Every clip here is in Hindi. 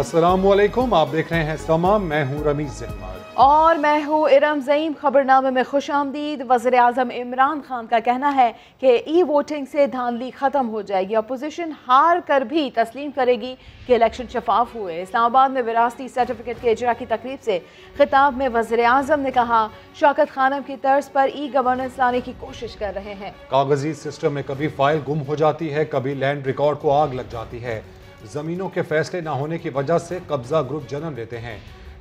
अस्सलामुअलैकुम, आप देख रहे हैं समा। मैं हूं रमीज अहमद और मैं हूं इरम ज़ईम। खबरनामे में खुश आमदीद। वज़ीर आज़म इमरान खान का कहना है कि ई वोटिंग से धांधली ख़त्म हो जाएगी। अपोजिशन हार कर भी तस्लीम करेगी कि इलेक्शन शफाफ हुए। इस्लामाबाद में विरासती सर्टिफिकेट के इजरा की तकरीब से खिताब में वज़ीर आज़म ने कहा, शौकत खानम की तर्ज पर ई गवर्नेंस लाने की कोशिश कर रहे हैं। कागजी सिस्टम में कभी फाइल गुम हो जाती है, कभी लैंड रिकॉर्ड को आग लग जाती है। जमीनों के फैसले न होने की वजह से कब्जा ग्रुप जन्म लेते हैं।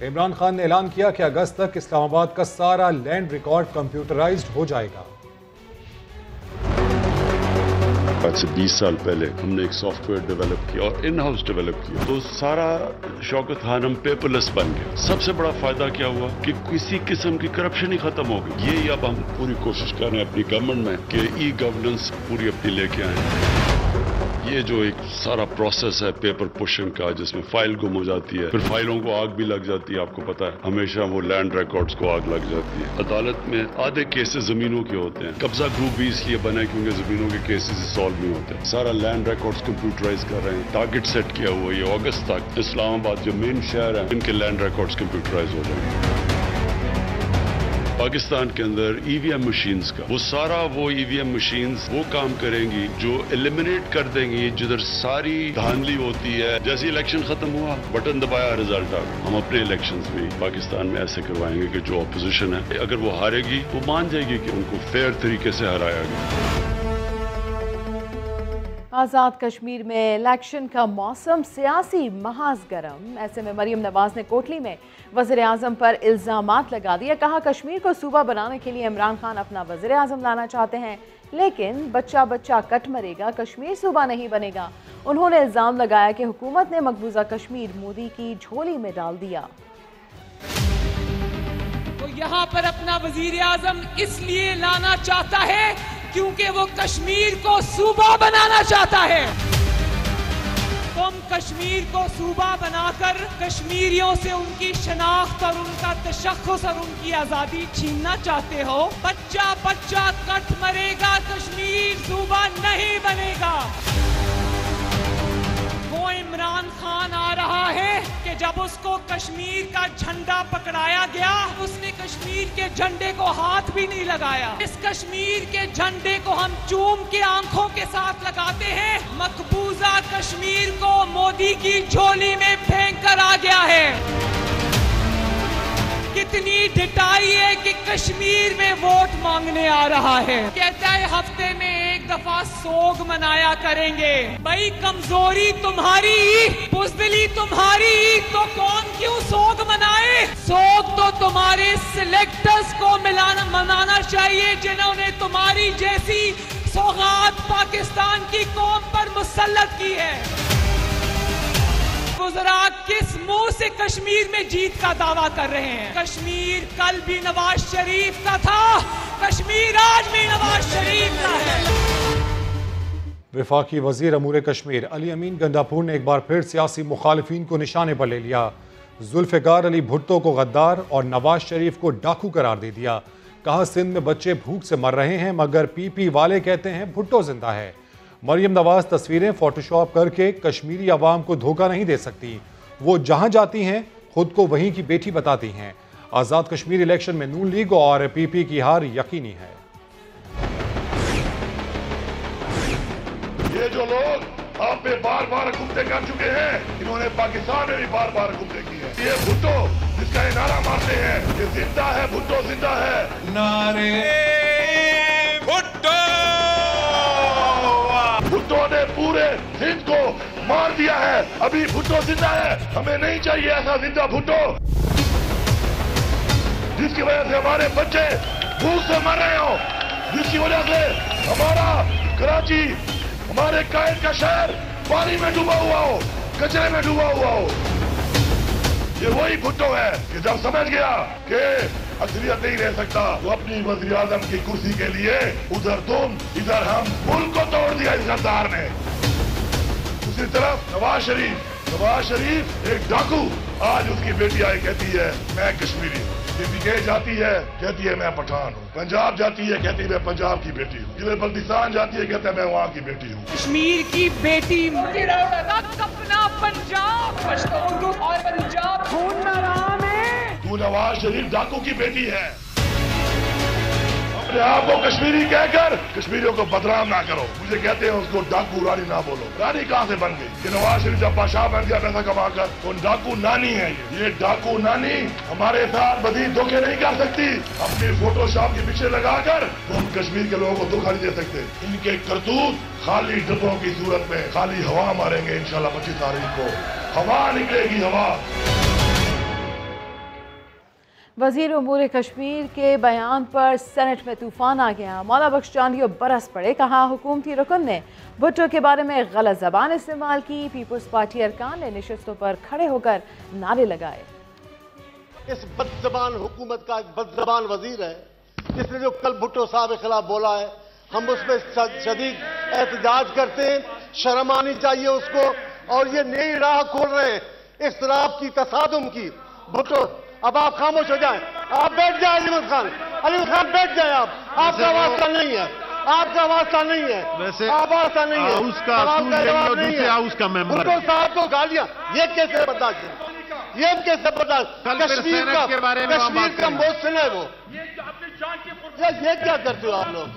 इमरान खान ने ऐलान किया कि अगस्त तक इस्लामाबाद का सारा लैंड रिकॉर्ड कंप्यूटराइज्ड हो जाएगा। आज से 20 साल पहले हमने एक सॉफ्टवेयर डेवलप किया और इन हाउस डेवलप किया, तो सारा शौकत खानम पेपरलेस बन गया। सबसे बड़ा फायदा क्या हुआ कि किसी किस्म की करप्शन ही खत्म हो गई। यही अब हम पूरी कोशिश कर रहे हैं अपनी गवर्नमेंट में कि ई गवर्नेंस पूरी अपनी लेके आए। ये जो एक सारा प्रोसेस है पेपर पुशिंग का, जिसमें फाइल गुम हो जाती है, फिर फाइलों को आग भी लग जाती है, आपको पता है हमेशा वो लैंड रिकॉर्ड्स को आग लग जाती है। अदालत में आधे केसेस जमीनों के होते हैं। कब्जा ग्रुप भी इसलिए बना है क्योंकि जमीनों के केसेस सॉल्व नहीं होते। सारा लैंड रिकॉर्ड्स कंप्यूटराइज कर रहे हैं। टारगेट सेट किया हुआ है अगस्त तक इस्लामाबाद जो मेन शहर है इनके लैंड रिकॉर्ड्स कंप्यूटराइज हो जाएंगे। पाकिस्तान के अंदर ईवीएम मशीन्स का वो सारा ईवीएम मशीन्स वो काम करेंगी जो एलिमिनेट कर देंगी जिधर सारी धांधली होती है। जैसे इलेक्शन खत्म हुआ, बटन दबाया, रिजल्ट आ गया। हम अपने इलेक्शंस भी पाकिस्तान में ऐसे करवाएंगे कि जो ऑपोजिशन है अगर वो हारेगी वो मान जाएगी कि उनको फेयर तरीके से हराया गया। आज़ाद कश्मीर में इलेक्शन का मौसम सियासी महाज गरम। ऐसे में मरीम नवाज ने कोटली में वज़ीर आज़म पर इल्ज़ामात लगा दिया। कहा, कश्मीर को सूबा बनाने के लिए इमरान खान अपना वज़ीर आज़म लाना चाहते हैं, लेकिन बच्चा बच्चा कट मरेगा, कश्मीर सूबा नहीं बनेगा। उन्होंने इल्ज़ाम लगाया कि हुकूमत ने मकबूजा कश्मीर मोदी की झोली में डाल दिया। तो यहाँ पर अपना वज़ीर आज़म इसलिए लाना चाहता है क्योंकि वो कश्मीर को सूबा बनाना चाहता है। तुम कश्मीर को सूबा बनाकर कश्मीरियों से उनकी शनाख्त और उनका तशख्खुस और उनकी आजादी छीनना चाहते हो। बच्चा बच्चा कट मरेगा, कश्मीर सूबा नहीं बनेगा। वो इमरान खान आ रहा है कि जब उसको कश्मीर का झंडा पकड़ाया गया उसने कश्मीर के झंडे को हाथ भी नहीं लगाया। इस कश्मीर के झंडे को हम चूम के आंखों के साथ लगाते हैं। मकबूजा कश्मीर को मोदी की झोली में फेंक कर आ गया है। कितनी ढिठाई है कि कश्मीर में वोट मांगने आ रहा है। कहता है हफ्ते में एक दफा सोग मनाया करेंगे। भाई कमजोरी तुम्हारी, बुज़दिली तुम्हारी, तो कौन क्यों सोग मनाए? सोग तो तुम्हारे सिलेक्टर्स को मनाना चाहिए जिन्होंने तुम्हारी जैसी सौगात पाकिस्तान की कौम पर मुसल्लत की है। गुजरात किस मुंह से कश्मीर में जीत का दावा कर रहे हैं? कश्मीर कल भी नवाज शरीफ का था, कश्मीर आज भी नवाज शरीफ का है। वफाकी वजीर अमूर कश्मीर अली अमीन गंडापुर ने एक बार फिर सियासी मुखालिफिन को निशाने पर ले लिया। जुल्फ़िकार अली भुट्टो को गद्दार और नवाज शरीफ को डाकू करार दे दिया। कहा, सिंध में बच्चे भूख से मर रहे हैं मगर पीपी वाले कहते हैं भुट्टो जिंदा है। मरियम नवाज तस्वीरें फोटोशॉप करके कश्मीरी अवाम को धोखा नहीं दे सकती। वो जहां जाती हैं खुद को वहीं की बेटी बताती हैं। आज़ाद कश्मीर इलेक्शन में नून लीग और पीपी की हार यकीनी है। ये जो लोग आप पे बार बार हुकूमतें कर चुके हैं, इन्होंने पाकिस्तान में भी बार बार हुकूमतें की है। ये भुट्टो जिसका ये नारा मारते हैं, ये जिंदा है, भुट्टो जिंदा है। नारे भुट्टो, भुट्टो ने पूरे सिंध को मार दिया है। अभी भुट्टो जिंदा है, हमें नहीं चाहिए ऐसा जिंदा भुट्टो जिसकी वजह से हमारे बच्चे भूख से मर रहे हो, जिसकी वजह से हमारा कराची, हमारे कायद का शहर पानी में डूबा हुआ हो, कचरे में डूबा हुआ हो। ये वही भुट्टो है कि जब समझ गया कि अक्सरियत नहीं रह सकता तो अपनी वज़ीर आज़म की कुर्सी के लिए उधर तुम इधर हम, मुल्क को तोड़ दिया इस गद्दार ने। दूसरी तरफ नवाज शरीफ एक डाकू, आज उसकी बेटी आई कहती है मैं कश्मीरी हूँ। पीके जाती है कहती है मैं पठान हूँ, पंजाब जाती है कहती है मैं पंजाब की बेटी हूँ, इधर बल्दिस्तान जाती है कहता है मैं वहाँ की बेटी हूँ। कश्मीर की बेटी अपना पंजाब पश्तो और पंजाब खून में राम है। तू नवाज शरीफ डाकू की बेटी है। अपने आप को कश्मीरी कहकर कश्मीरियों को बदनाम ना करो। मुझे कहते हैं उसको डाकू रानी ना बोलो। रानी कहाँ से बन गई? कि नवाज शरीफ जब बादशाह बन गया पैसा कमाकर, तो डाकू नानी है। ये डाकू नानी हमारे साथ मजीद धोखे नहीं कर सकती। अपनी फोटोशॉप के पीछे लगाकर तो हम कश्मीर के लोगों को धोखा नहीं दे सकते। इनके करतूत खाली डब्बों की सूरत में खाली हवा मारेंगे। इंशाल्लाह 25 तारीख को हवा निकलेगी, हवा। वजीर उमूर कश्मीर के बयान पर सेनेट में तूफान आ गया। मौला बख्श जानियो बरस पड़े। कहा हुकूमती रुकन ने भुट्टो के बारे में गलत जबान इस्तेमाल की। पीपुल्स पार्टी अरकान ने नशिस्तों पर खड़े होकर नारे लगाए। इस बदजबान हुकूमत का एक बदजबान वजीर है, इसने जो कल भुट्टो साहब के खिलाफ बोला है, हम उसमें शदीद एहतजाज करते हैं। शर्म आनी चाहिए उसको। और ये नई राह खोल रहे हैं इख्तिलाफ की, तसादुम की। भुट्टो अब आप खामोश हो जाएं। आप बैठ जाए अली खान बैठ जाए। आपका वास्ता नहीं है, आपका वास्ता नहीं है, वैसे आप वास्ता नहीं है, उसका हाउस का मेंबर भुट्टो साहब को गालियां, ये कैसे बर्दाश्त है? ये कैसे बर्दाश्त? कश्मीर का के बारे में कश्मीर का मोहसिन है वो। ये क्या करते हो आप लोग?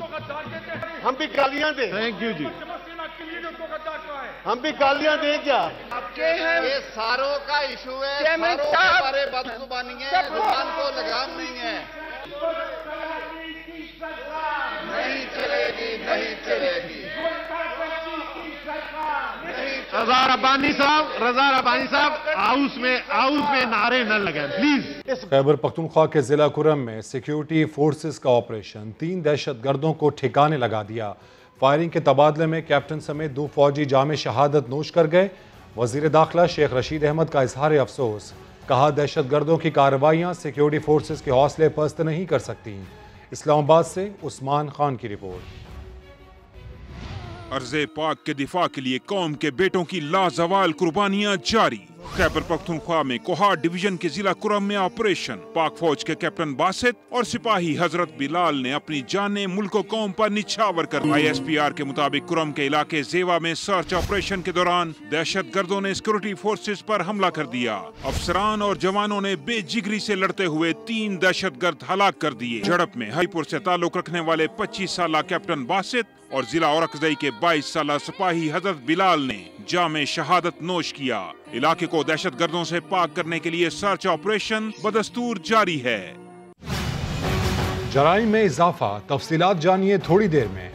हम भी गालियां दें? थैंक यू जी। हम भी गालियां दें क्या? ये सारों का इशू है। सारों के बारे बदजुबानी है, जुबान को लगाम नहीं है। नहीं चलेगी, नहीं चलेगी। रजा रब्बानी साहब हाउस में नारे न लगाएं प्लीज। खैबर पख्तूनख्वा के जिला कुरम में सिक्योरिटी फोर्सेस का ऑपरेशन, 3 दहशतगर्दों को ठिकाने लगा दिया। फायरिंग के तबादले में कैप्टन समेत 2 फौजी जामे शहादत नोश कर गए। वजीर दाखिला शेख रशीद अहमद का इजहार अफसोस। कहा दहशतगर्दों की कार्रवाइयां सिक्योरिटी फोर्सेस के हौसले पस्त नहीं कर सकती। इस्लामाबाद से उस्मान खान की रिपोर्ट। अर्ज़े पाक के दिफा के लिए कौम के बेटों की लाजवाल कुर्बानियां जारी। खैबर पख्तूनख्वा में कोहार डिवीजन के जिला कुरम में ऑपरेशन। पाक फौज के कैप्टन बासित और सिपाही हजरत बिलाल ने अपनी जानें मुल्क कौम पर निछावर कर। ISPR के मुताबिक कुरम के इलाके जेवा में सर्च ऑपरेशन के दौरान दहशतगर्दों ने सिक्योरिटी फोर्सेस पर हमला कर दिया। अफसरान और जवानों ने बेजिगरी से लड़ते हुए 3 दहशतगर्द हलाक कर दिए। झड़प में हरीपुर से ताल्लुक रखने वाले 25 साल कैप्टन बासित और जिला औरकजई के 22 साल सिपाही हजरत बिलाल ने जामे शहादत नोश किया। इलाके को दहशतगर्दों से पाक करने के लिए सर्च ऑपरेशन बदस्तूर जारी है। जराइम में इजाफा, तफसीलात जानिए थोड़ी देर में।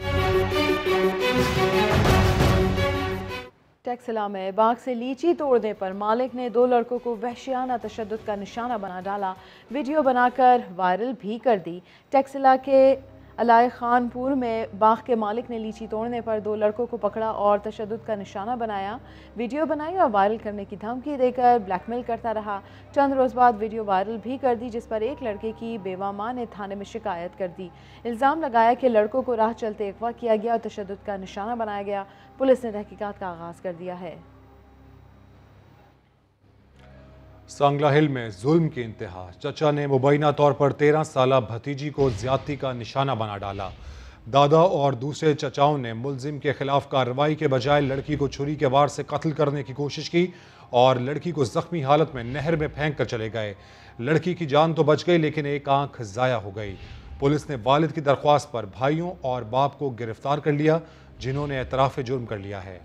टेक्सला में बाग से लीची तोड़ने पर मालिक ने 2 लड़कों को वहशियाना तशद्दुद का निशाना बना डाला। वीडियो बनाकर वायरल भी कर दी। टेक्सला के अलाय खानपुर में बाग के मालिक ने लीची तोड़ने पर 2 लड़कों को पकड़ा और तशद्दुद का निशाना बनाया। वीडियो बनाई और वायरल करने की धमकी देकर ब्लैकमेल करता रहा। चंद रोज़ बाद वीडियो वायरल भी कर दी, जिस पर एक लड़के की बेवा मां ने थाने में शिकायत कर दी। इल्ज़ाम लगाया कि लड़कों को राह चलते अगवा किया गया और तशद्दुद का निशाना बनाया गया। पुलिस ने तहकीकात का आगाज़ कर दिया है। सांगला हिल में जुल्म की इंतहा। चचा ने मुबैना तौर पर 13 साला भतीजी को ज्यादती का निशाना बना डाला। दादा और दूसरे चचाओं ने मुलजिम के खिलाफ कार्रवाई के बजाय लड़की को छुरी के वार से कत्ल करने की कोशिश की और लड़की को जख्मी हालत में नहर में फेंक कर चले गए। लड़की की जान तो बच गई, लेकिन एक आंख जाया हो गई। पुलिस ने वालिद की दरख्वास्त पर भाइयों और बाप को गिरफ्तार कर लिया, जिन्होंने एतराफ़ जुर्म कर लिया है।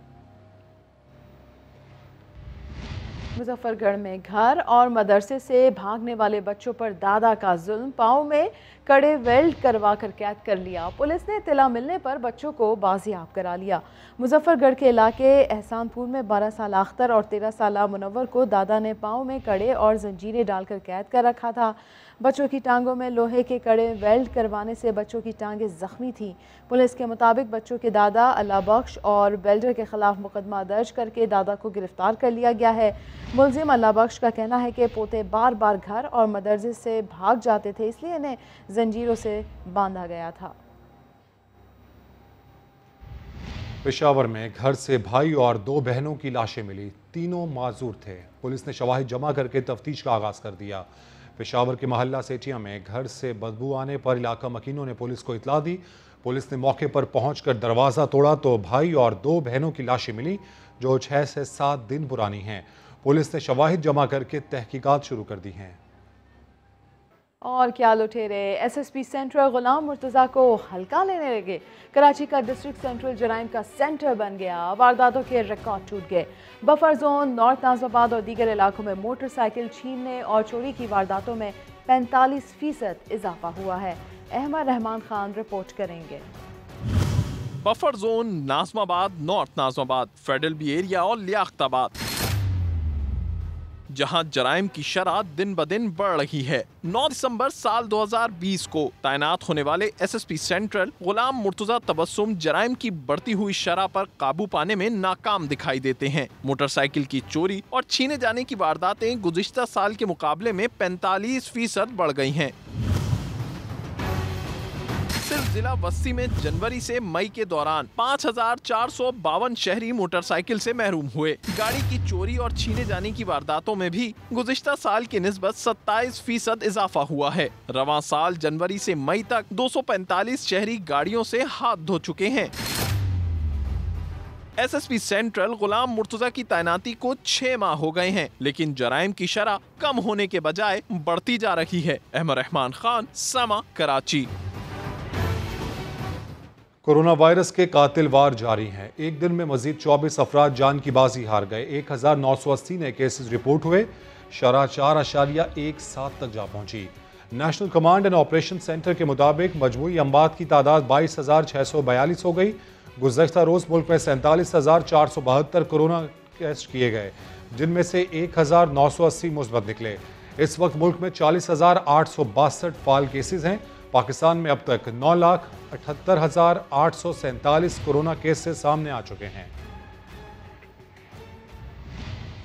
मुजफ्फरगढ़ में घर और मदरसे से भागने वाले बच्चों पर दादा का जुल्म, पाँव में कड़े वेल्ड करवा कर कैद कर लिया। पुलिस ने इत्तला मिलने पर बच्चों को बाजियाब करा लिया। मुजफ्फरगढ़ के इलाके एहसानपुर में 12 साल अख्तर और 13 साल मुनव्वर को दादा ने पाँव में कड़े और जंजीरें डालकर कैद कर रखा था। बच्चों की टांगों में लोहे के कड़े वेल्ड करवाने से बच्चों की टांगें जख्मी थीं। पुलिस के मुताबिक बच्चों के दादा अल्लाह बख्श और वेल्डर के खिलाफ मुकदमा दर्ज करके दादा को गिरफ्तार कर लिया गया है। मुलजिम अल्लाह बख्श का कहना है कि पोते बार बार घर और मदरसे से भाग जाते थे, इसलिए इन्हें जंजीरों से बांधा गया था। पेशावर में घर से भाई और 2 बहनों की लाशें मिली। तीनों माजूर थे। पुलिस ने शवाहिद जमा करके तफ्तीश का आगाज कर दिया। पेशावर के मोहल्ला सेठिया में घर से बदबू आने पर इलाका मकीनों ने पुलिस को इतला दी। पुलिस ने मौके पर पहुंचकर दरवाज़ा तोड़ा तो भाई और 2 बहनों की लाशें मिली जो 6 से 7 दिन पुरानी हैं। पुलिस ने शवाहिद जमा करके तहकीकात शुरू कर दी हैं। और क्या लुटेरे एसएसपी सेंट्रल गुलाम मुर्तज़ा को हल्का लेने लगे। कराची का डिस्ट्रिक्ट सेंट्रल जराइम का सेंटर बन गया। वारदातों के रिकॉर्ड टूट गए। बफर जोन, नॉर्थ नाज़िमाबाद और दीगर इलाकों में मोटरसाइकिल छीनने और चोरी की वारदातों में 45% इजाफा हुआ है। अहमद रहमान खान रिपोर्ट करेंगे। Buffer zone, Nazimabad, north Nazimabad, federal B area और लियाकताबाद, जहां जराइम की शरह दिन ब दिन बढ़ रही है। 9 दिसंबर साल 2020 को तैनात होने वाले एसएसपी सेंट्रल गुलाम मुर्तज़ा तबस्सुम जराइम की बढ़ती हुई शरह पर काबू पाने में नाकाम दिखाई देते हैं। मोटरसाइकिल की चोरी और छीने जाने की वारदातें गुज़िश्ता साल के मुकाबले में 45% बढ़ गई हैं। सिर्फ जिला वस्ती में जनवरी से मई के दौरान 5452 शहरी मोटरसाइकिल से महरूम हुए। गाड़ी की चोरी और छीने जाने की वारदातों में भी गुज़िश्ता साल की निस्बत 27% इजाफा हुआ है। रवां साल जनवरी से मई तक 245 शहरी गाड़ियों से हाथ धो चुके हैं। एसएसपी सेंट्रल गुलाम मुर्तज़ा की तैनाती को 6 माह हो गए हैं, लेकिन जराइम की शरह कम होने के बजाय बढ़ती जा रही है। अहमद रहमान खान, समा, कराची। कोरोना वायरस के कातिल वार जारी हैं। एक दिन में मजीद 24 अफराद जान की बाजी हार गए। 1980 नए केसेस रिपोर्ट हुए। शरह 4.17 तक जा पहुंची। National command and operation centre के मुताबिक मजमूई अमवात की तादाद 22,642 हो गई। गुज़श्ता रोज मुल्क में 47,472 कोरोना टेस्ट किए गए, जिनमें से 1,980 मुस्बत निकले। इस वक्त मुल्क में 40,862 फाल केसेज हैं। पाकिस्तान में अब तक 9,78,847 कोरोना केसेस सामने आ चुके हैं।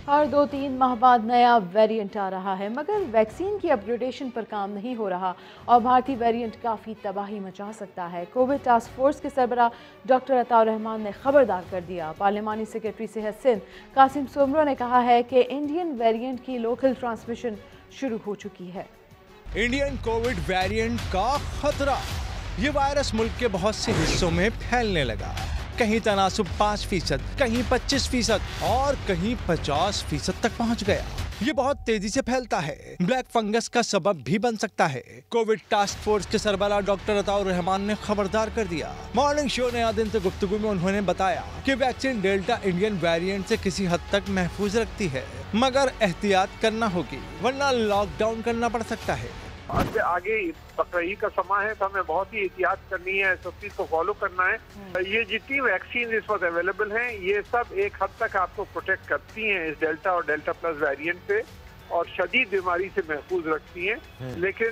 हर 2-3 माह बाद नया वेरिएंट आ रहा है, मगर वैक्सीन की अपग्रेडेशन पर काम नहीं हो रहा और भारतीय वेरिएंट काफ़ी तबाही मचा सकता है। कोविड टास्क फोर्स के सरबराह डॉक्टर अताउर रहमान ने खबरदार कर दिया। पार्लिमानी सेक्रेटरी सेहत सिंध कासिम सोमरो ने कहा है कि इंडियन वेरिएंट की लोकल ट्रांसमिशन शुरू हो चुकी है। इंडियन कोविड वेरिएंट का खतरा, ये वायरस मुल्क के बहुत से हिस्सों में फैलने लगा। कहीं तनासुब 5%, कहीं 25% और कहीं 50% तक पहुंच गया। ये बहुत तेजी से फैलता है, ब्लैक फंगस का सबब भी बन सकता है। कोविड टास्क फोर्स के सरबराह डॉक्टर अताउर रहमान ने खबरदार कर दिया। मॉर्निंग शो नया दिन से गुफ्तगू में उन्होंने बताया कि वैक्सीन डेल्टा इंडियन वेरिएंट से किसी हद तक महफूज रखती है, मगर एहतियात करना होगी वरना लॉकडाउन करना पड़ सकता है। आगे बकरीद का समय है तो हमें बहुत ही एहतियात करनी है, SOPs को फॉलो करना है। ये जितनी वैक्सीन इस वक्त अवेलेबल हैं, ये सब एक हद तक आपको प्रोटेक्ट करती हैं इस डेल्टा और डेल्टा प्लस वेरिएंट से और शदीद बीमारी से महफूज रखती हैं। लेकिन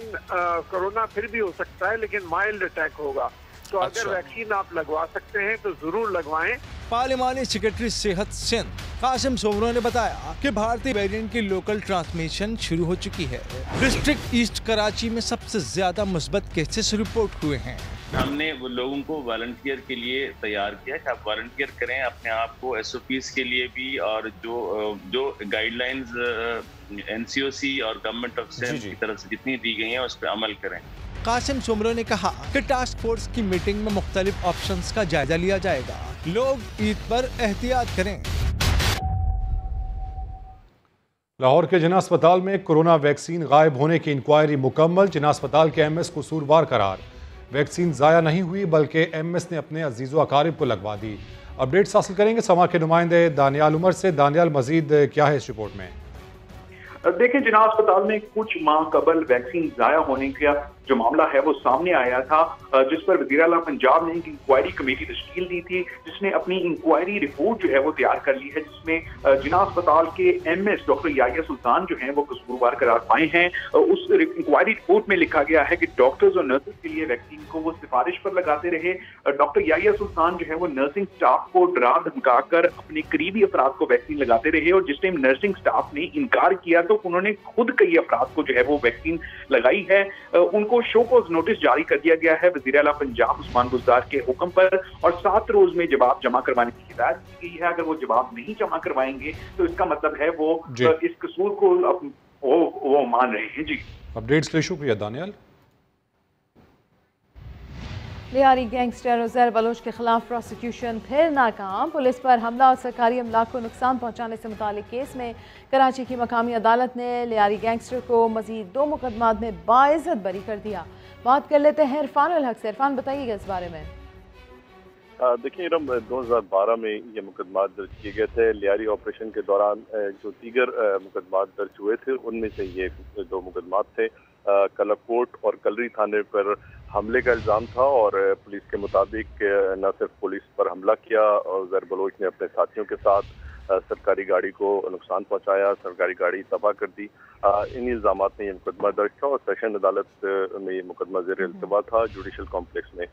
कोरोना फिर भी हो सकता है, लेकिन माइल्ड अटैक होगा। तो अगर वैक्सीन आप लगवा सकते हैं तो जरूर लगवाएं। पार्लिमानी सेक्रेटरी सेहत सिंध कासिम सोमरो ने बताया कि भारतीय वेरिएंट की लोकल ट्रांसमिशन शुरू हो चुकी है। डिस्ट्रिक्ट ईस्ट कराची में सबसे ज्यादा मुस्बत केसेस रिपोर्ट हुए हैं। हमने वो लोगों को वॉलंटियर के लिए तैयार किया कि आप वॉलंटियर करें अपने आप को SOPs के लिए भी, और जो गाइडलाइंस NCOC और गवर्नमेंट ऑफ सिंध की तरफ से जितनी दी गई हैं उस पर अमल करें। कासिम सोमरो ने कहा कि टास्क फोर्स की मीटिंग में मुख्तलिफ ऑप्शंस का जायजा लिया जाएगा। लोग ईद पर एहतियात करें। लाहौर के जिना अस्पताल में कोरोना वैक्सीन गायब होने की इंक्वायरी मुकम्मल। जिना अस्पताल के MS कसूरवार करार। वैक्सीन ज़ाया नहीं हुई बल्कि MS ने अपने अजीज़ो अकारिब को लगवा दी। अपडेट्स हासिल करेंगे समा के नुमाइंदे दानियाल उमर से। दानियाल, मजीद क्या है इस रिपोर्ट में? देखिए, जिना अस्पताल में कुछ माह कबल वैक्सीन ज़ाया होने का जो मामला है वो सामने आया था, जिस पर वज़ीर आला पंजाब ने एक इंक्वायरी कमेटी तश्कील दी थी, जिसने अपनी इंक्वायरी रिपोर्ट जो है वो तैयार कर ली है, जिसमें जिना अस्पताल के MS डॉक्टर याहिया सुल्तान जो हैं वो कसूरवार करार पाए हैं। उस इंक्वायरी रिपोर्ट में लिखा गया है कि डॉक्टर्स और नर्सेज के लिए वैक्सीन को वो सिफारिश पर लगाते रहे। डॉक्टर याहिया सुल्तान जो है वो नर्सिंग स्टाफ को डरा धमकाकर अपने करीबी अफराद को वैक्सीन लगाते रहे, और जिस टाइम नर्सिंग स्टाफ ने इनकार किया तो उन्होंने खुद कई अफराद को जो है वो वैक्सीन लगाई है। उनको शो कॉज नोटिस जारी कर दिया गया है वज़ीर आला पंजाब उस्मान बुज़दार के हुक्म पर, और 7 रोज में जवाब जमा करवाने की हिदायत की गई है। अगर वो जवाब नहीं जमा करवाएंगे तो इसका मतलब है वो इस कसूर को वो मान रहे हैं। जी, अपडेट्स के लिए शुक्रिया दानियाल। लियारी गैंगस्टर उज़ैर बलोच के खिलाफ प्रोसिक्यूशन फिर नाकाम। पुलिस पर हमला और सरकारी अमलाक को नुकसान पहुंचाने से मुतालिक केस में कराची की मकामी अदालत ने लियारी गैंगस्टर को मजीद 2 मुकदमात में बाइज्जत बरी कर दिया। बात कर लेते हैं इरफान अल हक से। इरफान, बताइएगा इस बारे में। देखिए, 2012 में ये मुकदमात दर्ज किए गए थे। लियारी ऑपरेशन के दौरान जो दीगर मुकदमात दर्ज हुए थे उनमें से ये 2 मुकदमात थे। कलाकोट और कलरी थाने पर हमले का इल्ज़ाम था और पुलिस के मुताबिक न सिर्फ पुलिस पर हमला किया और उज़ैर बलोच ने अपने साथियों के साथ सरकारी गाड़ी को नुकसान पहुंचाया, सरकारी गाड़ी तबाह कर दी। इन इल्ज़ामात में ये मुकदमा दर्ज था और सेशन अदालत में ये मुकदमा ज़ेर इल्तिबा था जुडिशल कॉम्प्लेक्स में।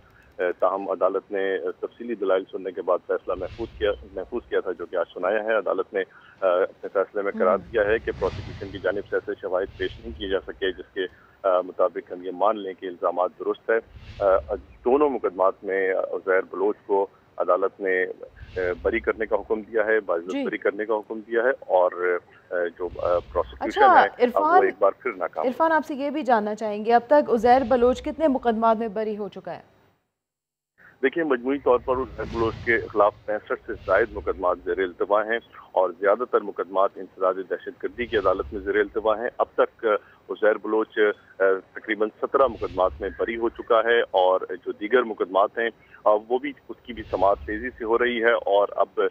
ताहम अदालत ने तफसीली दलाइल सुनने के बाद फैसला महफूज किया था, जो कि आज सुनाया है। अदालत ने अपने फैसले में करार दिया है कि प्रोसिक्यूशन की जानिब से ऐसे शवाहिद पेश नहीं किए जा सके जिसके मुताबिक हम ये मान लें कि इल्ज़ामात दुरुस्त है। दोनों मुकदमात में उज़ैर बलोच को अदालत ने बरी करने का हुक्म दिया है, बाइज्जत बरी करने का हुक्म दिया है और जो प्रोसिक्यूशन है वो एक बार फिर नाकाम। इरफान, आपसे ये भी जानना चाहेंगे, अब तक उज़ैर बलोच कितने मुकदमात में बरी हो चुका है? देखिए, मजमूई तौर पर उज़ैर बलोच के खिलाफ 65 से ज़ायद मुकदमात ज़ेर इल्तिबा हैं और ज़्यादातर मुकदमात इंसदाद दहशतगर्दी की अदालत में ज़ेर इल्तिबा हैं। अब तक उज़ैर बलोच तकरीबन 17 मुकदमात में बरी हो चुका है और जो दीगर मुकदमात हैं वो भी उसकी भी समाअत तेज़ी से हो रही है और अब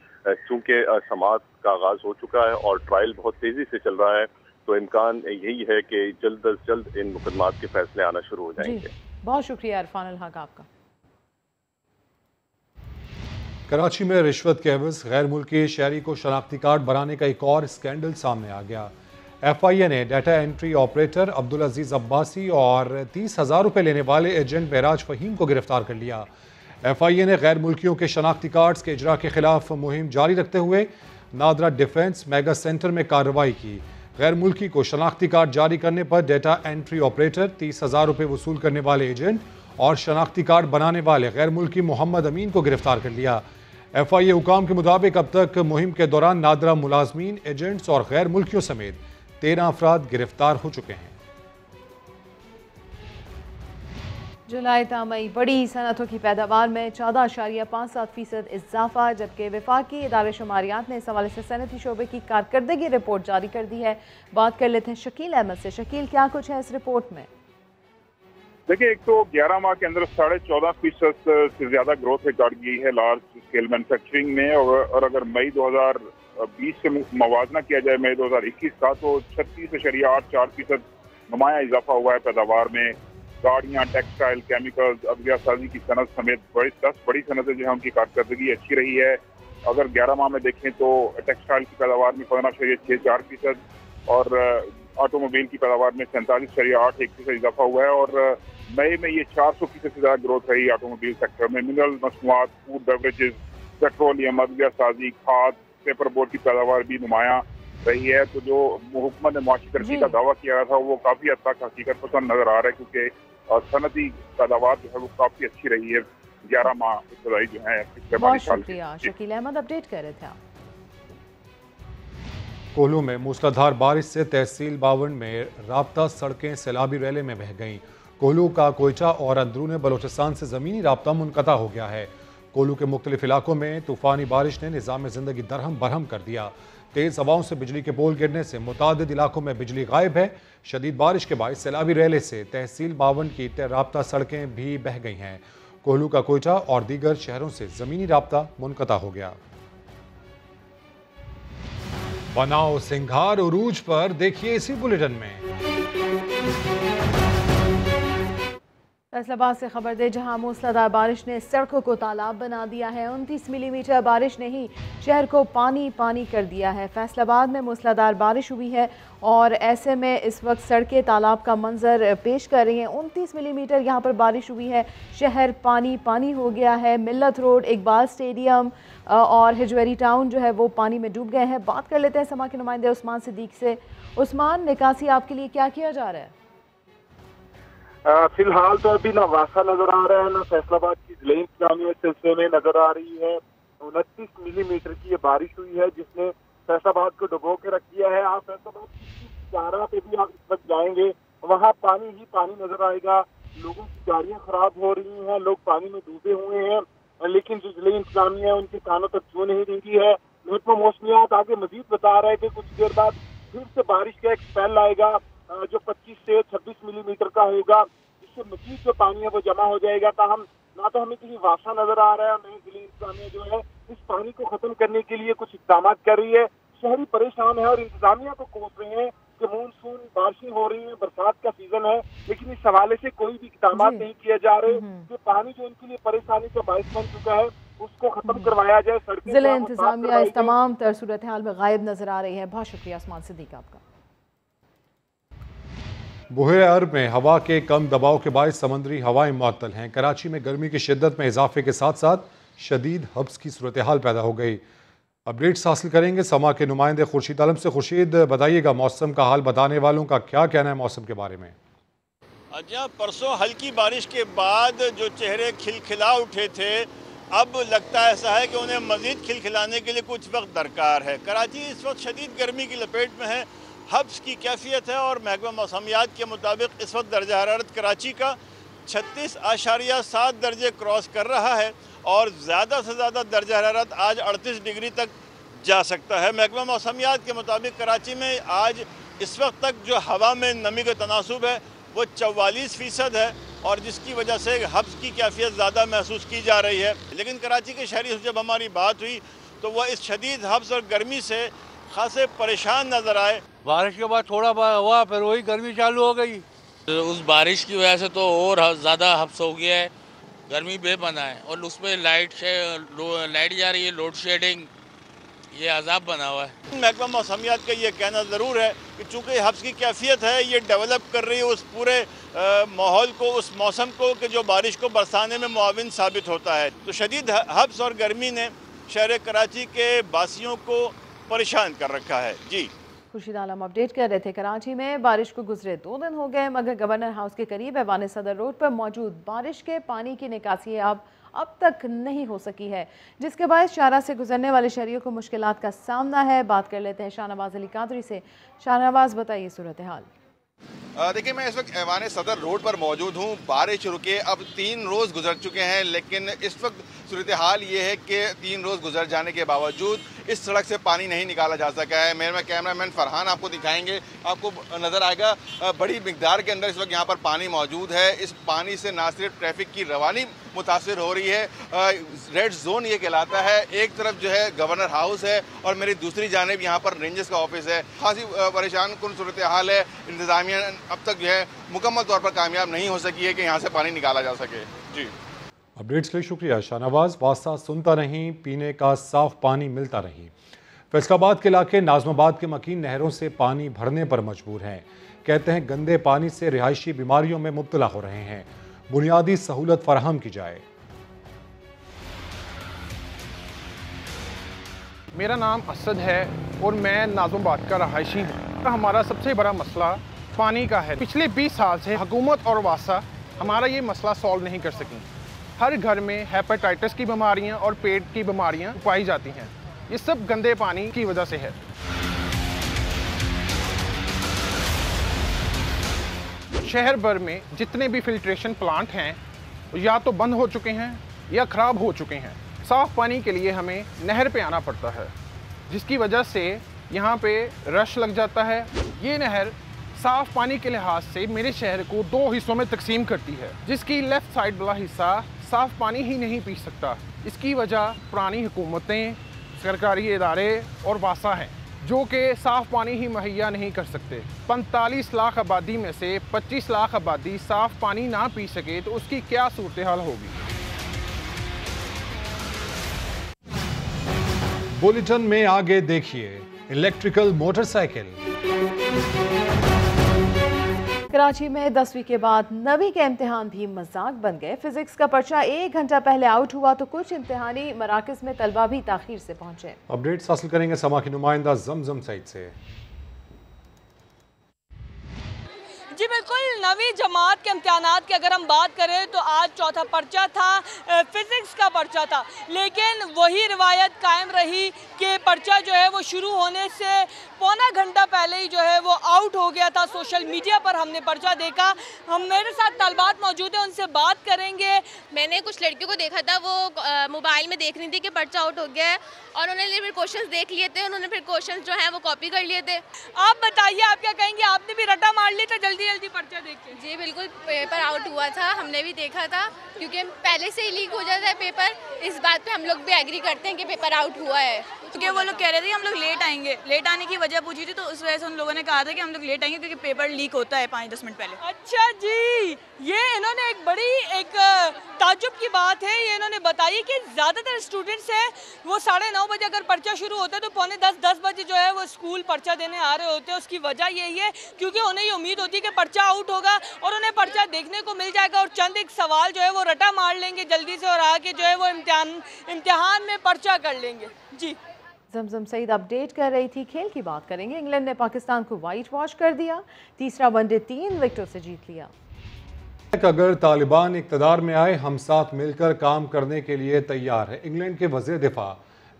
चूँकि समाअत का आगाज़ हो चुका है और ट्रायल बहुत तेज़ी से चल रहा है तो इम्कान यही है कि जल्द अज जल्द इन मुकदमात के फैसले आना शुरू हो जाएंगे। बहुत शुक्रिया इरफान अल हक आपका। कराची में रिश्वत के एवज गैर मुल्की शहरी को शनाख्ती कार्ड बनाने का एक और स्कैंडल सामने आ गया। FIA ने डाटा एंट्री ऑपरेटर अब्दुल अजीज अब्बासी और 30,000 रुपये लेने वाले एजेंट महराज फ़हीम को गिरफ्तार कर लिया। FIA ने गैर मुल्कियों के शनाख्ती कार्ड्स के इजरा के खिलाफ मुहिम जारी रखते हुए नादरा डिफेंस मेगा सेंटर में कार्रवाई की। गैर मुल्की को शनाख्ती कार्ड जारी करने पर डाटा एंट्री ऑपरेटर, 30,000 रुपये वसूल करने वाले एजेंट और शनाख्ती कार्ड बनाने वाले गैर मुल्की मोहम्मद अमीन को गिरफ्तार कर लिया। FIA हुकाम के मुताबिक अब तक मुहिम के दौरान नादरा मुलाजमीन, एजेंट्स और गैर मुल्कियों समेत 13 अफराद गिरफ्तार हो चुके हैं। जुलाई तामई बड़ी सनतों की पैदावार में 14.57% इजाफा, जबकि वफाकी इदारे शुमारियात ने इस हवाले से सनती शोबे की कारकर्दगी रिपोर्ट जारी कर दी है। बात कर लेते हैं शकील अहमद से। शकील, क्या कुछ है इस रिपोर्ट में? देखिए, एक तो 11 माह के अंदर 14.5% से ज्यादा ग्रोथ रिकॉर्ड की है लार्ज स्केल मैन्युफैक्चरिंग में और अगर मई 2020 से मवाजना किया जाए मई 2021 का तो 36.84% नुमाया इजाफा हुआ है पैदावार में। गाड़ियाँ, टेक्सटाइल, केमिकल्स, अद्विया साजी की सनत समेत 10 बड़ी सनतें जो है उनकी कारकर्दगी अच्छी रही है। अगर 11 माह में देखें तो टेक्सटाइल की पैदावार में 15.64% और ऑटोमोबाइल की पैदावार में 47.81% इजाफा हुआ है और मई में ये 400% से ज्यादा ग्रोथ रही ऑटोमोबाइल सेक्टर में। मिनरल मसनूआत, फूड बेवरेजेस, पेट्रोलियम, अद्विया साजी, खाद, पेपर बोर्ड की पैदावार भी नुमाया रही है। तो जो हुकूमत ने मुआशी तरक्की का दावा किया था वो काफी हद तक हकीकत पसंद नजर आ रहा है, क्योंकि सनती पैदावार जो है वो काफी अच्छी रही है 11 माह इब्तदाई जो है पिछले 22 साल से। शकील अहमद अपडेट कर रहे थे आप। कोल्हू में मूसलाधार बारिश से तहसील 52 में राब्ता सड़कें सैलाबी रैले में बह गईं। कोल्हू का कोयटा और अंदरून बलोचिस्तान से ज़मीनी राब्ता मुनक़ता हो गया है। कोल्हू के मुख्तलिफ इलाकों में तूफ़ानी बारिश ने निज़ाम ज़िंदगी दरहम बरहम कर दिया। तेज़ हवाओं से बिजली के पोल गिरने से मुतादिद इलाकों में बिजली गायब है। शदीद बारिश के बाद सैलाबी रैले से तहसील 52 की राब्ता सड़कें भी बह गई हैं। कोल्हू का कोयटा और दीगर शहरों से ज़मीनी राब्ता मुनक़ता हो गया। बनाओ सिंघार उरूज पर, देखिए इसी बुलेटिन में। फैसलाबाद से खबर दे, जहां मूसलाधार बारिश ने सड़कों को तालाब बना दिया है। 29 मिलीमीटर बारिश ने ही शहर को पानी पानी कर दिया है। फैसलाबाद में मूसलाधार बारिश हुई है और ऐसे में इस वक्त सड़कें तालाब का मंजर पेश कर रही हैं। 29 मिलीमीटर यहाँ पर बारिश हुई है, शहर पानी पानी हो गया है। मिल्लत रोड, इकबाल स्टेडियम और हिजवेरी टाउन जो है वो पानी में डूब गए हैं। बात कर लेते हैं समा के नुमाइंदे उस्मान सिद्दीक से। उस्मान, निकासी आपके लिए क्या किया जा रहा है? फिलहाल तो अभी ना वासा नजर आ रहा है, ना फैसलाबाद की जिले इंतजामिया सिलसिले में नजर आ रही है। 29 मिलीमीटर की ये बारिश हुई है जिसने फैसलाबाद को डुबो के रख दिया है। आप फैसलाबाद की चारा पे भी आप इस वक्त जाएंगे, वहाँ पानी ही पानी नजर आएगा। लोगों की गाड़ियाँ खराब हो रही हैं, लोग पानी में डूबे हुए हैं, लेकिन जो जिले इंतजामिया है उनके कानों तक छू नहीं रही है। महकमा मौसमियात आगे मजीद बता रहा है कि कुछ देर बाद फिर से बारिश का एक स्पेल आएगा जो 25 से 26 मिलीमीटर का होगा। इससे मजीद जो पानी है वो जमा हो जाएगा। ताहम ना तो हमें कहीं वासा नजर आ रहा है और नहीं जिले इंतजामिया जो है इस पानी को खत्म करने के लिए कुछ इकदाम कर रही है। शहरी परेशान है और इंतजामिया को कोस रहे हैं कि मानसून बारिशें हो रही है, बरसात का सीजन है, लेकिन इस हवाले से कोई भी इकदाम नहीं किए जा रहे कि पानी जो उनके लिए परेशानी का बायस बन चुका है उसको खत्म करवाया जाए। सड़कें जिले इंतजामिया इस तमाम तर सूरत हाल में गायब नजर आ रही है। बहुत शुक्रिया उस्मान सिद्दीक आपका। बुहेरे अरब में हवा के कम दबाव के बायस समुद्री हवाएं मुअत्तल हैं। कराची में गर्मी की शिद्दत में इजाफे के साथ साथ शदीद हब्स की सूरत हाल पैदा हो गई। अपडेट्स हासिल करेंगे समा के नुमाइंदे खुर्शीद आलम से। खुर्शीद, बताइएगा मौसम का हाल बताने वालों का क्या कहना है मौसम के बारे में? अच्छा, परसों हल्की बारिश के बाद जो चेहरे खिलखिला उठे थे, अब लगता ऐसा है कि उन्हें मजीद खिलखिलाने के लिए कुछ वक्त दरकार है। कराची इस वक्त शदीद गर्मी की लपेट में है, हब्स की कैफियत है और महकमा मौसमियात के मुताबिक इस वक्त दर्जा हरारत कराची का 36.7 दर्जे क्रॉस कर रहा है और ज़्यादा से ज़्यादा दर्जा हरारत आज 38 डिग्री तक जा सकता है। महकमा मौसमियात के मुताबिक कराची में आज इस वक्त तक जो हवा में नमी का तनासुब है वो 44% है और जिसकी वजह से हब्स की कैफियत ज़्यादा महसूस की जा रही है। लेकिन कराची के शहरी से जब हमारी बात हुई तो वह इस शदीद हब्स और गर्मी से खासे परेशान नज़र आए। बारिश के बाद थोड़ा हुआ, फिर वही गर्मी चालू हो गई। तो उस बारिश की वजह से तो और ज़्यादा हब्स हो गया है, गर्मी बेपना है और उसमें लाइट जा रही है, लोड शेडिंग, ये अजाब बना हुआ है। महकमा मौसमियात का ये कहना ज़रूर है कि चूँकि हब्स की कैफियत है ये डेवलप कर रही है उस पूरे माहौल को, उस मौसम को कि जो बारिश को बरसाने में मुआविन साबित होता है। तो शदीद हब्स और गर्मी ने शहर कराची के बासियों को परेशान कर रखा है। जी, खुर्शीद आलम अपडेट कर रहे थे। कराची में बारिश को गुजरे 2 दिन हो गए, मगर गवर्नर हाउस के करीब ऐवान सदर रोड पर मौजूद बारिश के पानी की निकासी अब तक नहीं हो सकी है, जिसके बायस शाहरा से गुजरने वाले शहरियों को मुश्किलात का सामना है। बात कर लेते हैं शाहनवाज अली कादरी से। शाहनवाज, बताइए सूरत हाल। देखिए, मैं इस वक्त ऐवान सदर रोड पर मौजूद हूँ। बारिश रुके अब 3 रोज़ गुजर चुके हैं, लेकिन इस वक्त सूरत हाल ये है कि 3 रोज़ गुजर जाने के बावजूद इस सड़क से पानी नहीं निकाला जा सका है। मेरा कैमरामैन फरहान आपको दिखाएंगे, आपको नज़र आएगा बड़ी मिकदार के अंदर इस वक्त यहाँ पर पानी मौजूद है। इस पानी से ना सिर्फ ट्रैफिक की रवानी मुतासिर हो रही है, रेड जोन ये कहलाता है। एक तरफ जो है गवर्नर हाउस है और मेरी दूसरी जानिब यहाँ पर रेंजर्स का ऑफिस है। खासी परेशान कुन सूरत हाल है। इंतजामिया अब तक जो है मुकम्मल तौर पर कामयाब नहीं हो सकी है कि यहाँ से पानी निकाला जा सके। जी, अपडेट्स के लिए शुक्रिया शाहनवाज। वास्ता सुनता नहीं, पीने का साफ पानी मिलता नहीं। फैसलाबाद के इलाके नाजमाबाद के मकीन नहरों से पानी भरने पर मजबूर हैं। कहते हैं गंदे पानी से रिहायशी बीमारियों में मुब्तला हो रहे हैं, बुनियादी सहूलत फराहम की जाए। मेरा नाम असद है और मैं नाजमाबाद का रहायशी हूँ। हमारा सबसे बड़ा मसला पानी का है। पिछले 20 साल से हुकूमत और वासा हमारा ये मसला सॉल्व नहीं कर सकी। हर घर में हेपेटाइटिस की बीमारियां और पेट की बीमारियां पाई जाती हैं। ये सब गंदे पानी की वजह से है। शहर भर में जितने भी फिल्ट्रेशन प्लांट हैं या तो बंद हो चुके हैं या ख़राब हो चुके हैं। साफ़ पानी के लिए हमें नहर पे आना पड़ता है, जिसकी वजह से यहाँ पे रश लग जाता है। ये नहर साफ़ पानी के लिहाज से मेरे शहर को 2 हिस्सों में तकसीम करती है, जिसकी लेफ़्ट साइड वाला हिस्सा साफ़ पानी ही नहीं पी सकता। इसकी वजह पुरानी हुकूमतें, सरकारी इदारे और वासा हैं, जो कि साफ़ पानी ही मुहैया नहीं कर सकते। 45 लाख आबादी में से 25 लाख आबादी साफ़ पानी ना पी सके तो उसकी क्या सूरत हाल होगी। बुलेटिन में आगे देखिए, इलेक्ट्रिकल मोटरसाइकिल। कराची में 10वीं के बाद 9वीं के इम्तिहान भी मजाक बन गए। फिजिक्स का पर्चा 1 घंटा पहले आउट हुआ तो कुछ इम्तिहानी मराकज़ में तलबा भी ताखीर से पहुंचे। अपडेट्स हासिल करेंगे समा की नुमाइंदा जमजम सईद से। जी बिल्कुल, 9वीं जमात के इम्तिहानात की अगर हम बात करें तो आज चौथा पर्चा था, फिजिक्स का पर्चा था, लेकिन वही रिवायत कायम रही कि पर्चा जो है वो शुरू होने से पौना घंटा पहले ही जो है वो आउट हो गया था। सोशल मीडिया पर हमने पर्चा देखा। हम मेरे साथ तालिबात मौजूद है, उनसे बात करेंगे। मैंने कुछ लड़कियों को देखा था, वो मोबाइल में देख रही थी कि पर्चा आउट हो गया है और उन्होंने फिर क्वेश्चंस देख लिए थे, उन्होंने फिर क्वेश्चंस जो है वो कॉपी कर लिए थे। आप बताइए, आप क्या कहेंगे? आपने भी रटा मार ली था जल्दी जल्दी पर्चा देख के? जी बिल्कुल, पेपर आउट हुआ था, हमने भी देखा था, क्योंकि पहले से ही लीक हो जाता है पेपर। इस बात पे हम लोग भी एग्री करते हैं कि पेपर आउट हुआ है, क्योंकि वो लोग कह रहे थे कि हम लोग लेट आएंगे। लेट आने की वजह पूछी थी तो उस वजह से उन लोगों ने कहा था कि हम लोग लेट आएंगे क्योंकि पेपर लीक होता है 5-10 मिनट पहले। अच्छा जी, ये इन्होंने एक बड़ी ताज्जुब की बात है ये इन्होंने बताई कि ज़्यादातर स्टूडेंट्स हैं वो 9:30 बजे अगर पर्चा शुरू होता है तो 9:45-10 बजे जो है वो स्कूल पर्चा देने आ रहे होते हैं। उसकी वजह यही है क्योंकि उन्हें ये उम्मीद होती है कि पर्चा आउट होगा और उन्हें पर्चा देखने को मिल जाएगा और चंद एक सवाल जो है वो रटा मार लेंगे जल्दी से और आके जो है वो इम्तिहान में पर्चा कर लेंगे। जी जमजम सईद अपडेट कर रही थी। खेल की बात करेंगे। इंग्लैंड ने पाकिस्तान को वाइट वॉश कर दिया, तीसरा वनडे 3 विकेटों से जीत लिया। अगर तालिबान इक़्तिदार में आए हम साथ मिलकर काम करने के लिए तैयार है। इंग्लैंड के वज़ीर दिफा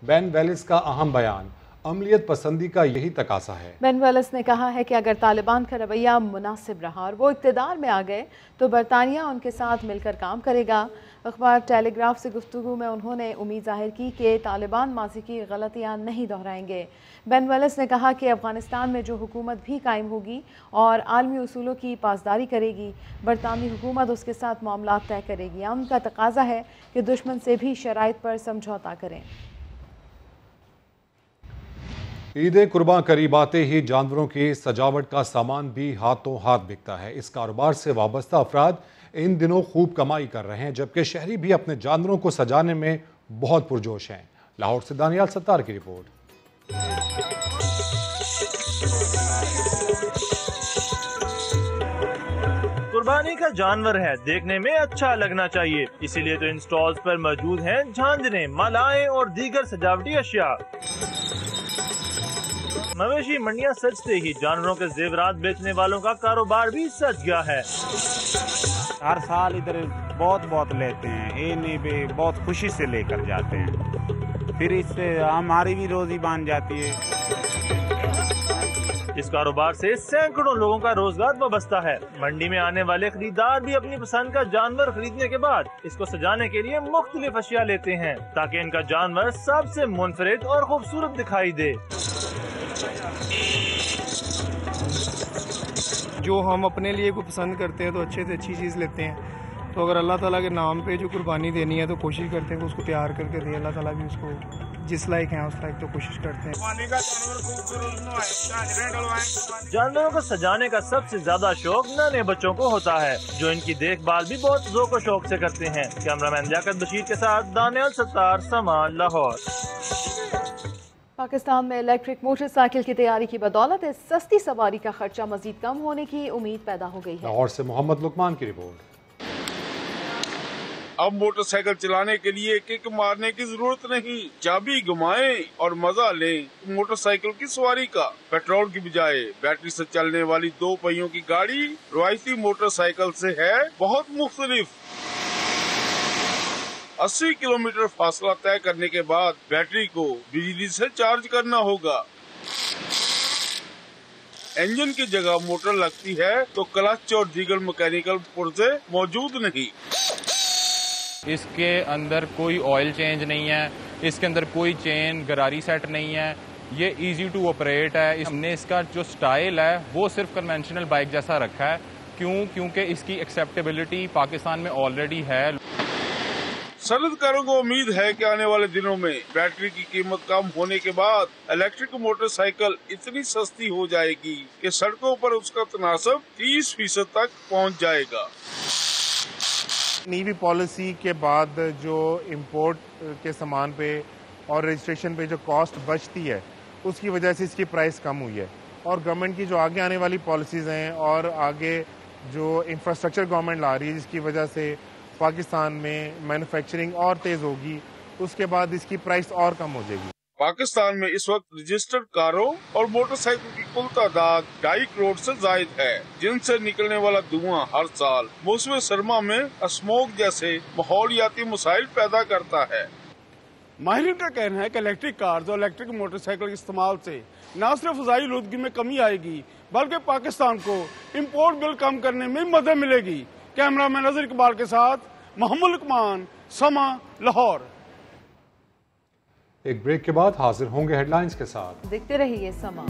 बेन वेलिस का अहम बयान, अमलियत पसंदी का यही तकाजा है। बेन वेलिस ने कहा है कि अगर तालिबान का रवैया मुनासिब रहा और वो इक़्तिदार में आ गए तो बरतानिया उनके साथ मिलकर काम करेगा। अखबार टेलीग्राफ से गुफ्तगू में उन्होंने उम्मीद जाहिर की कि तालिबान माजी की गलतियाँ नहीं दोहराएंगे। बेन वेलिस ने कहा कि अफगानिस्तान में जो हुकूमत भी कायम होगी और आलमी उसूलों की पासदारी करेगी, बरतानवी हुकूमत उसके साथ मामला तय करेगी। उनका तकाजा है कि दुश्मन से भी शराइत पर समझौता करें। ईद कुर्बान करीब आते ही जानवरों की सजावट का सामान भी हाथों हाथ बिकता है। इस कारोबार से वाबस्ता अफराद इन दिनों खूब कमाई कर रहे हैं, जबकि शहरी भी अपने जानवरों को सजाने में बहुत पुरजोश हैं। लाहौर से दानियाल सत्तार की रिपोर्ट। कुर्बानी का जानवर है, देखने में अच्छा लगना चाहिए, इसीलिए तो इन स्टॉल्स पर मौजूद हैं झांझरें, मालाएं और दीगर सजावटी अशिया। मवेशी मंडियां सजते ही जानवरों के जेवरात बेचने वालों का कारोबार भी सज गया है। हर साल इधर बहुत लेते हैं, इन्हें भी बहुत खुशी से लेकर जाते हैं, फिर इससे हमारी भी रोजी बन जाती है। इस कारोबार से सैकड़ों लोगों का रोजगार वाबस्ता है। मंडी में आने वाले खरीदार भी अपनी पसंद का जानवर खरीदने के बाद इसको सजाने के लिए मुख्तलिफ अशिया लेते हैं ताकि इनका जानवर सबसे मुनफरिद और खूबसूरत दिखाई दे। जो हम अपने लिए को पसंद करते हैं तो अच्छे से अच्छी चीज़ लेते हैं, तो अगर अल्लाह ताला के नाम पे जो कुर्बानी देनी है तो कोशिश करते हैं कि उसको तैयार करके दे। अल्लाह ताला भी उसको जिस लायक है उस लायक तो कोशिश करते हैं। जानवरों को सजाने का सबसे ज्यादा शौक नन्हे बच्चों को होता है, जो इनकी देखभाल भी बहुत ज़ौक़ और शौक से करते हैं। कैमरामैन लियाकत बशीर के साथ दानियाल सत्तार, समा, लाहौर। पाकिस्तान में इलेक्ट्रिक मोटरसाइकिल की तैयारी की बदौलत इस सस्ती सवारी का खर्चा मजीद कम होने की उम्मीद पैदा हो गई है। लाहौर से मोहम्मद लुकमान की रिपोर्ट। अब मोटरसाइकिल चलाने के लिए किक मारने की जरूरत नहीं, चाबी घुमाएं और मजा लें मोटरसाइकिल की सवारी का। पेट्रोल की बजाय बैटरी से चलने वाली 2 पहियों की गाड़ी रवायती मोटरसाइकिल से है बहुत मुख्तलिफ। 80 किलोमीटर फासला तय करने के बाद बैटरी को बिजली से चार्ज करना होगा। इंजन की जगह मोटर लगती है तो क्लच और दीगर मैकेनिकल पुर्जे मौजूद नहीं। इसके अंदर कोई ऑयल चेंज नहीं है, इसके अंदर कोई चेन गरारी सेट नहीं है, ये इजी टू ऑपरेट है। हमने इसका जो स्टाइल है वो सिर्फ कन्वेंशनल बाइक जैसा रखा है। क्योंकि इसकी एक्सेप्टेबिलिटी पाकिस्तान में ऑलरेडी है। सनदकारों को उम्मीद है कि आने वाले दिनों में बैटरी की कीमत कम होने के बाद इलेक्ट्रिक मोटरसाइकिल इतनी सस्ती हो जाएगी कि सड़कों पर उसका तनासब 30% तक पहुंच जाएगा। नीवी पॉलिसी के बाद जो इंपोर्ट के सामान पे और रजिस्ट्रेशन पे जो कॉस्ट बचती है उसकी वजह से इसकी प्राइस कम हुई है। और गवर्नमेंट की जो आगे आने वाली पॉलिसीज़ हैं और आगे जो इंफ्रास्ट्रक्चर गवर्नमेंट ला रही है जिसकी वजह से पाकिस्तान में मैन्युफैक्चरिंग और तेज होगी, उसके बाद इसकी प्राइस और कम हो जाएगी। पाकिस्तान में इस वक्त रजिस्टर्ड कारों और मोटरसाइकिल की कुल तादाद 2.5 करोड़ से जायद है, जिनसे निकलने वाला धुआं हर साल मौसम सरमा में स्मोक जैसे माहौलियाती मसाइल पैदा करता है। माहिरीन का कहना है कि इलेक्ट्रिक कार्स और इलेक्ट्रिक मोटरसाइकिल के इस्तेमाल से न सिर्फ फ़ज़ाई आलूदगी में कमी आएगी बल्कि पाकिस्तान को इम्पोर्ट बिल कम करने में मदद मिलेगी। कैमरामैन नज़र इकबाल के साथ मोहम्मद लुकमान, समा, लाहौर। एक ब्रेक के बाद हाजिर होंगे हेडलाइंस के साथ। देखते रहिए समा।